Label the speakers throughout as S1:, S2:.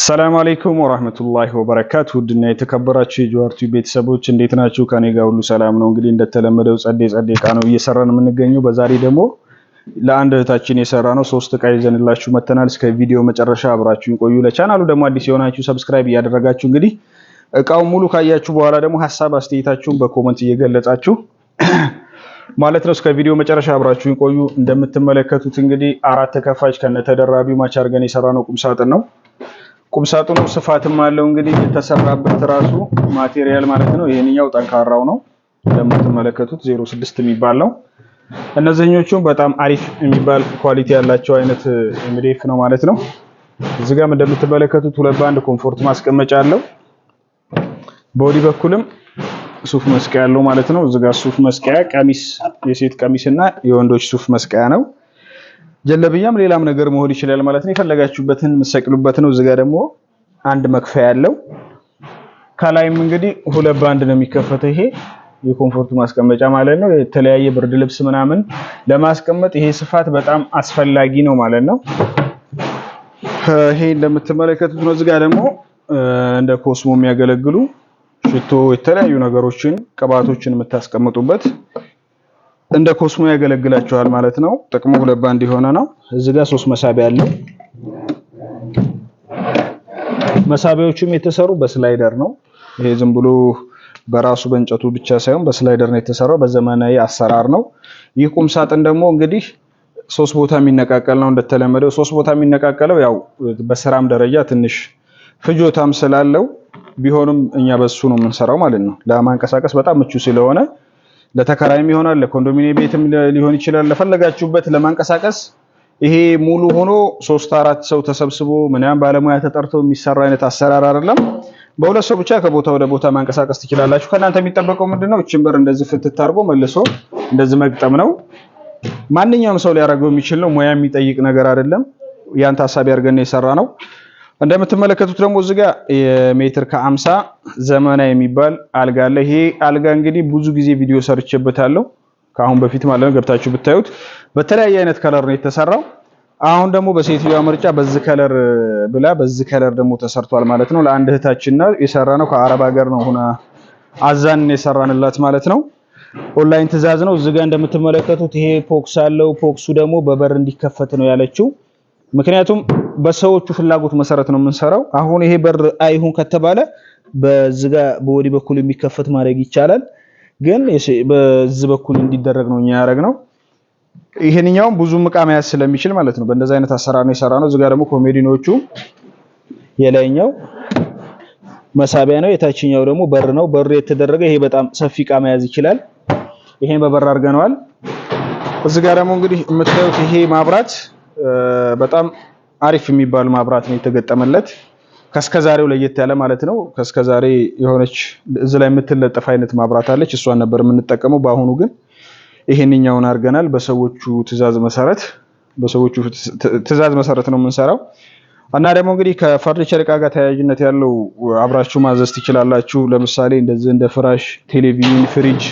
S1: ሰላም አለይኩም ወራህመቱላሂ ወበረካቱ ውድና የተከበራችሁ የጆአርቲ ቤተሰቦች እንዴት ናችሁ? ከኔ ጋር ሁሉ ሰላም ነው። እንግዲህ እንደተለመደው ጸዴ ዕቃ ነው እየሰራን የምንገኘው። በዛሬ ደግሞ ለአንድ እህታችን የሰራነው 3 ዕቃ ይዘንላችሁ መተናል። እስከ ቪዲዮ መጨረሻ አብራችሁን ቆዩ። ለቻናሉ ደግሞ አዲስ የሆናችሁ ሰብስክራይብ እያደረጋችሁ እንግዲህ ዕቃውን ሙሉ ካያችሁ በኋላ ደግሞ ሐሳብ አስተያየታችሁን በኮሜንት እየገለጻችሁ ማለት ነው። እስከ ቪዲዮ መጨረሻ አብራችሁን ቆዩ። እንደምትመለከቱት እንግዲህ 4 ተከፋች ከነተደራቢው ማች አድርገን የሰራነው ቁም ሳጥን ነው። ቁም ሳጥኑ ስፋትም አለው እንግዲህ የተሰራበት ራሱ ማቴሪያል ማለት ነው። ይሄንኛው ጠንካራው ነው እንደምትመለከቱት 06 የሚባል ነው። እነዚህኞቹ በጣም አሪፍ የሚባል ኳሊቲ ያላቸው አይነት ኤምዲኤፍ ነው ማለት ነው። እዚህ ጋር እንደምትመለከቱት 2 ባንድ ኮምፎርት ማስቀመጫ አለው። ቦዲ በኩልም ሱፍ መስቀያ ያለው ማለት ነው። እዚህ ጋር ሱፍ መስቀያ ቀሚስ፣ የሴት ቀሚስና የወንዶች ሱፍ መስቀያ ነው። ጀለብያም ሌላም ነገር መሆን ይችላል ማለት ነው። የፈለጋችሁበትን መሰቅሉበት ነው። እዚህ ጋር ደግሞ አንድ መክፈያ ያለው ከላይም እንግዲህ 2 ባንድ ነው የሚከፈተው። ይሄ የኮምፎርት ማስቀመጫ ማለት ነው። የተለያየ ብርድ ልብስ ምናምን ለማስቀመጥ ይሄ ስፋት በጣም አስፈላጊ ነው ማለት ነው። ይሄ እንደምትመለከቱት ነው። እዚህ ጋር ደግሞ እንደ ኮስሞ የሚያገለግሉ ሽቶ፣ የተለያዩ ነገሮችን ቅባቶችን የምታስቀምጡበት እንደ ኮስሞ ያገለግላችኋል ማለት ነው። ጥቅሙ 2 ባንድ የሆነ ነው። እዚህ ጋር 3 መሳቢያ አለው። መሳቢያዎቹም የተሰሩ በስላይደር ነው። ይሄ ዝም ብሎ በራሱ በእንጨቱ ብቻ ሳይሆን በስላይደር ነው የተሰራው። በዘመናዊ አሰራር ነው። ይህ ቁም ሳጥን ደግሞ እንግዲህ 3 ቦታ የሚነቃቀል ነው። እንደተለመደው 3 ቦታ የሚነቃቀለው ያው በስራም ደረጃ ትንሽ ፍጆታም ስላለው ቢሆንም እኛ በሱ ነው የምንሰራው ማለት ነው። ለማንቀሳቀስ በጣም ምቹ ስለሆነ ለተከራይም ይሆናል፣ ለኮንዶሚኒየም ቤትም ሊሆን ይችላል። ለፈለጋችሁበት ለማንቀሳቀስ ይሄ ሙሉ ሆኖ 3-4 ሰው ተሰብስቦ ምንም ባለሙያ ተጠርቶ የሚሰራ አይነት አሰራር አይደለም። በሁለት ሰው ብቻ ከቦታ ወደ ቦታ ማንቀሳቀስ ትችላላችሁ። ከናንተ የሚጠበቀው ምንድነው? እቺን በር እንደዚህ ፍትት አድርጎ መልሶ እንደዚህ መግጠም ነው። ማንኛውም ሰው ሊያደርገው የሚችል ነው። ሙያ የሚጠይቅ ነገር አይደለም። ያን ታሳቢ አድርገን የሰራ ነው። እንደምትመለከቱት ደግሞ እዚህ ጋር የሜትር ከ50 ዘመናዊ የሚባል አልጋ አለ። ይሄ አልጋ እንግዲህ ብዙ ጊዜ ቪዲዮ ሰርቼበታለሁ ከአሁን በፊት ማለት ነው። ገብታችሁ ብታዩት በተለያየ አይነት ከለር ነው የተሰራው። አሁን ደግሞ በሴትዮዋ ምርጫ በዚህ ከለር ብላ በዚህ ከለር ደግሞ ተሰርቷል ማለት ነው። ለአንድ እህታችን ነው የሰራነው። ከአረብ ሀገር ነው ሆና አዛን የሰራንላት ማለት ነው። ኦንላይን ትዕዛዝ ነው። እዚህ ጋር እንደምትመለከቱት ይሄ ፖክስ አለው። ፖክሱ ደግሞ በበር እንዲከፈት ነው ያለችው። ምክንያቱም በሰዎቹ ፍላጎት መሰረት ነው የምንሰራው። አሁን ይሄ በር አይሁን ከተባለ በዚህ ጋር በወዲ በኩል የሚከፈት ማድረግ ይቻላል፣ ግን በዚህ በኩል እንዲደረግ ነው እኛ ያደረግነው። ይሄንኛው ብዙ ዕቃ መያዝ ስለሚችል ማለት ነው በእንደዛ አይነት አሰራር ነው የሰራነው። እዚህ ጋር ደግሞ ኮሜዲኖቹ የላይኛው መሳቢያ ነው፣ የታችኛው ደግሞ በር ነው። በር የተደረገ ይሄ በጣም ሰፊ ዕቃ መያዝ ይችላል። ይሄን በበር አድርገነዋል። እዚህ ጋር ደግሞ እንግዲህ የምታዩት ይሄ ማብራት በጣም አሪፍ የሚባል ማብራት ነው የተገጠመለት። ከስከዛሬው ለየት ያለ ማለት ነው። ከስከዛሬ የሆነች እዚህ ላይ የምትለጠፍ አይነት ማብራት አለች። እሷን ነበር የምንጠቀመው። በአሁኑ ግን ይሄንኛውን አድርገናል። በሰዎቹ ትዕዛዝ መሰረት ነው የምንሰራው። እና ደግሞ እንግዲህ ከፈርኒቸር ዕቃ ጋር ተያያዥነት ያለው አብራችሁ ማዘዝ ትችላላችሁ። ለምሳሌ እንደዚህ እንደ ፍራሽ፣ ቴሌቪዥን፣ ፍሪጅ፣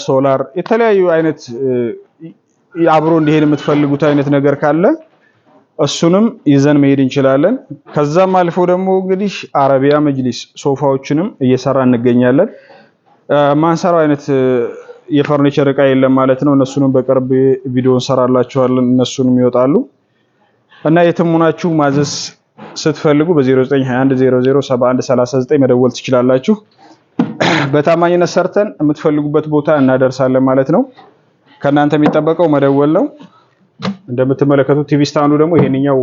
S1: ሶላር የተለያዩ አይነት አብሮ እንዲሄድ የምትፈልጉት አይነት ነገር ካለ እሱንም ይዘን መሄድ እንችላለን። ከዛም አልፎ ደግሞ እንግዲህ አረቢያ መጅሊስ ሶፋዎችንም እየሰራ እንገኛለን። ማንሰራው አይነት የፈርኒቸር ዕቃ የለም ማለት ነው። እነሱንም በቅርብ ቪዲዮ እንሰራላችኋለን። እነሱንም ይወጣሉ እና የትም ሆናችሁ ማዘዝ ስትፈልጉ በ0921007139 መደወል ትችላላችሁ። በታማኝነት ሰርተን የምትፈልጉበት ቦታ እናደርሳለን ማለት ነው። ከናንተ የሚጠበቀው መደወል ነው። እንደምትመለከቱት ቲቪ ስታንዱ ደግሞ ይሄንኛው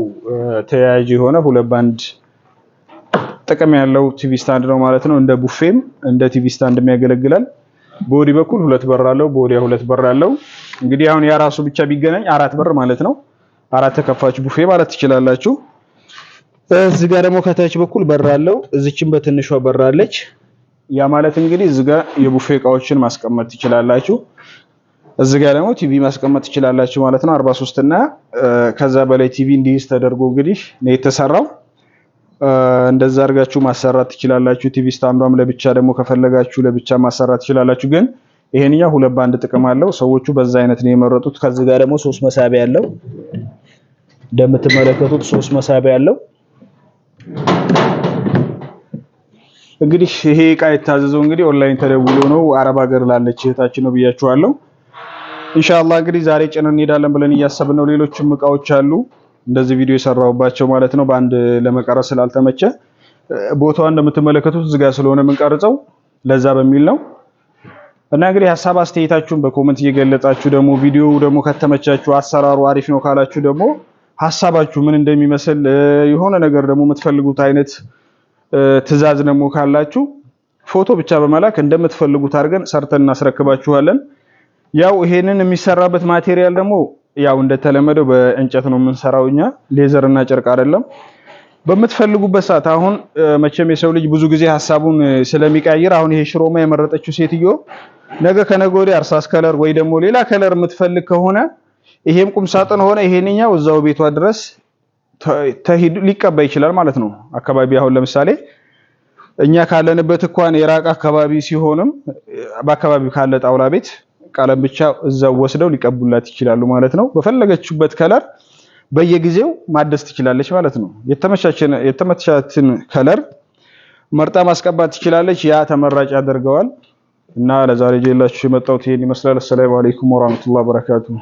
S1: ተያያዥ የሆነ 2 ባንድ ጥቅም ያለው ቲቪ ስታንድ ነው ማለት ነው። እንደ ቡፌም እንደ ቲቪ ስታንድም ያገለግላል። ቦዲ በኩል 2 በር አለው። ቦዲያ 2 በር አለው። እንግዲህ አሁን ያ ራሱ ብቻ ቢገናኝ 4 በር ማለት ነው። 4 ተከፋች ቡፌ ማለት ትችላላችሁ። እዚህ ጋር ደግሞ ከታች በኩል በር አለው። እዚችም በትንሿ በር አለች። ያ ማለት እንግዲህ እዚህ ጋር የቡፌ እቃዎችን ማስቀመጥ ትችላላችሁ። እዚህ ጋር ደግሞ ቲቪ ማስቀመጥ ትችላላችሁ ማለት ነው። 43 እና ከዛ በላይ ቲቪ እንዲይዝ ተደርጎ እንግዲህ ነው የተሰራው። እንደዛ አድርጋችሁ ማሰራት ትችላላችሁ። ቲቪ ስታንዷም ለብቻ ደግሞ ከፈለጋችሁ ለብቻ ማሰራት ትችላላችሁ። ግን ይሄንኛው 2 ባንድ ጥቅም አለው። ሰዎቹ በዛ አይነት ነው የመረጡት። ከዚህ ጋር ደግሞ 3 መሳቢያ ያለው እንደምትመለከቱት 3 መሳቢያ ያለው እንግዲህ ይሄ ዕቃ የታዘዘው እንግዲህ ኦንላይን ተደውሎ ነው አረብ ሀገር ላለች እህታችን ነው ብያችኋለሁ። ኢንሻአላህ እንግዲህ ዛሬ ጭነን እንሄዳለን ብለን እያሰብን ነው። ሌሎችም ዕቃዎች አሉ እንደዚህ ቪዲዮ የሰራሁባቸው ማለት ነው። በአንድ ለመቀረጽ ስላልተመቸ ቦታው እንደምትመለከቱት እዚህ ጋር ስለሆነ የምንቀርጸው ለዛ በሚል ነው። እና እንግዲህ ሐሳብ አስተያየታችሁን በኮሜንት እየገለጻችሁ ደግሞ ቪዲዮ ደግሞ ከተመቻችሁ አሰራሩ አሪፍ ነው ካላችሁ ደግሞ ሐሳባችሁ ምን እንደሚመስል የሆነ ነገር ደግሞ የምትፈልጉት አይነት ትዕዛዝ ደግሞ ካላችሁ ፎቶ ብቻ በመላክ እንደምትፈልጉት አድርገን ሰርተን እናስረክባችኋለን። ያው ይሄንን የሚሰራበት ማቴሪያል ደግሞ ያው እንደተለመደው በእንጨት ነው የምንሰራው እኛ ሌዘር እና ጨርቅ አይደለም። በምትፈልጉበት ሰዓት አሁን መቼም የሰው ልጅ ብዙ ጊዜ ሐሳቡን ስለሚቀያየር አሁን ይሄ ሽሮማ የመረጠችው ሴትዮ ነገ ከነገ ወዲያ እርሳስ ከለር ወይ ደግሞ ሌላ ከለር የምትፈልግ ከሆነ ይሄም ቁም ሳጥን ሆነ ይሄንኛው እዛው ቤቷ ድረስ ተሂዱ ሊቀባ ይችላል ማለት ነው። አካባቢ አሁን ለምሳሌ እኛ ካለንበት እንኳን የራቅ አካባቢ ሲሆንም በአካባቢው ካለ ጣውላ ቤት ቀለም ብቻ እዛው ወስደው ሊቀቡላት ይችላሉ ማለት ነው። በፈለገችበት ከለር በየጊዜው ማደስ ትችላለች ማለት ነው። የተመቻችን ከለር መርጣ ማስቀባት ትችላለች። ያ ተመራጭ ያደርገዋል። እና ለዛሬ ጀላችሁ የመጣሁት ይሄን ይመስላል። ሰላም አለይኩም ወራህመቱላሂ ወበረካቱሁ።